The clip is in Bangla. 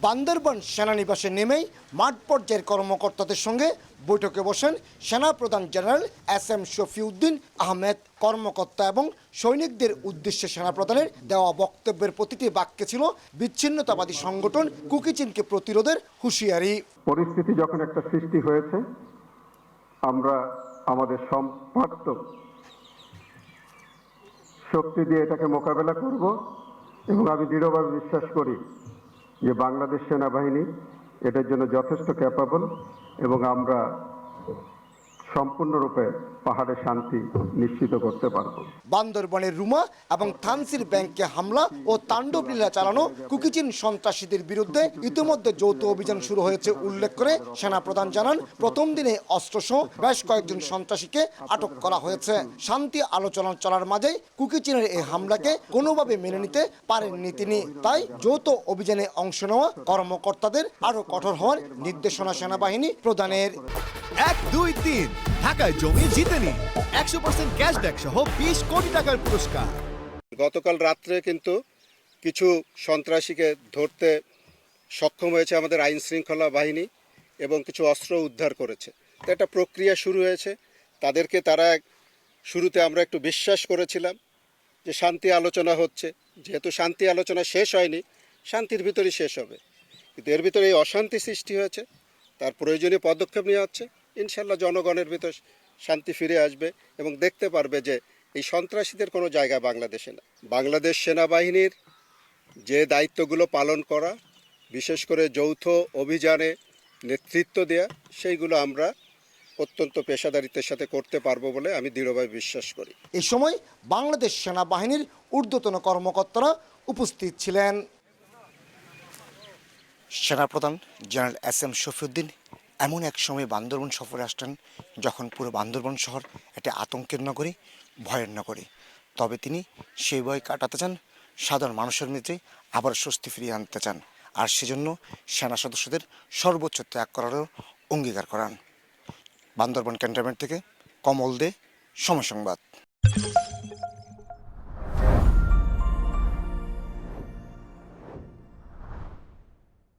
বান্দরবান সেনানিবাসে নেমেই মাঠ পর্যায়ের কর্মকর্তাদের সঙ্গে বৈঠকে বসেন সেনাপ্রধান জেনারেল SM শফিউদ্দিন আহমেদ। কর্মকর্তা এবং সৈনিকদের উদ্দেশ্যে সেনাপ্রধানের দেওয়া বক্তব্যের প্রতিটি বাক্যে ছিল বিচ্ছিন্নতাবাদী সংগঠন কুকিচিনকে প্রতিরোধের হুঁশিয়ারি। পরিস্থিতি যখন একটা সৃষ্টি হয়েছে, আমরা আমাদের সম্পর্ক শক্তি দিয়ে এটাকে মোকাবেলা করব এবং আমি দৃঢ়ভাবে বিশ্বাস করি যে বাংলাদেশ সেনাবাহিনী এটার জন্য যথেষ্ট ক্যাপাবল এবং আমরা সম্পূর্ণরূপে পাহাড়ে শান্তি নিশ্চিত করতে পারব। বান্দরবানের রুমা এবং থানসির ব্যাংকে হামলা ও তাণ্ডবলীলা চালানো কুকিচিন সন্ত্রাসীদের বিরুদ্ধে ইতিমধ্যে যৌথ অভিযান শুরু হয়েছে উল্লেখ করে সেনাপ্রধান জানান, প্রথম দিনে অস্ত্রসহ বেশ কয়েকজন সন্ত্রাসীকে আটক করা হয়েছে। শান্তি আলোচনা চলার মাঝেই কুকিচিনের এই হামলাকে কোনোভাবে মেনে নিতে পারেননি তিনি। তাই যৌথ অভিযানে অংশ নেওয়া কর্মকর্তাদের আরও কঠোর হওয়ার নির্দেশনা সেনাবাহিনী প্রধানের। 1, 2, 3 ঢাকায় জমি জিতে নিন 100% ক্যাশব্যাক সহ 20 কোটি টাকার পুরস্কার। গতকাল রাত্রে কিন্তু কিছু সন্ত্রাসীকে ধরতে সক্ষম হয়েছে আমাদের আইন শৃঙ্খলা বাহিনী এবং কিছু অস্ত্র উদ্ধার করেছে। তো একটা প্রক্রিয়া শুরু হয়েছে। তাদেরকে শুরুতে আমরা একটু বিশ্বাস করেছিলাম যে শান্তি আলোচনা হচ্ছে, যেহেতু শান্তি আলোচনা শেষ হয়নি, শান্তির ভিতরেই শেষ হবে, কিন্তু এর ভিতরে এই অশান্তি সৃষ্টি হয়েছে। তার প্রয়োজনীয় পদক্ষেপ নেওয়া হচ্ছে। ইনশাল্লাহ জনগণের ভিতর শান্তি ফিরে আসবে এবং দেখতে পারবে যে এই সন্ত্রাসীদের কোনো জায়গা বাংলাদেশে না। বাংলাদেশ সেনাবাহিনীর যে দায়িত্বগুলো পালন করা, বিশেষ করে যৌথ অভিযানে নেতৃত্ব দেয়া, সেইগুলো আমরা অত্যন্ত পেশাদারিত্বের সাথে করতে পারবো বলে আমি দৃঢ়ভাবে বিশ্বাস করি। এই সময় বাংলাদেশ সেনাবাহিনীর ঊর্ধ্বতন কর্মকর্তারা উপস্থিত ছিলেন। সেনাপ্রধান জেনারেল SM শফিউদ্দিন এমন এক সময় বান্দরবান সফরে আসতেন যখন পুরো বান্দরবান শহর একটা আতঙ্কের নগরী, ভয়ের নগরী। তবে তিনি সেই ভয় কাটাতে চান, সাধারণ মানুষের মধ্যে আবার স্বস্তি ফিরিয়ে আনতে চান, আর সেজন্য সেনা সদস্যদের সর্বোচ্চ ত্যাগ করারও অঙ্গীকার করান। বান্দরবান ক্যান্টনমেন্ট থেকে কমল দে, সময় সংবাদ।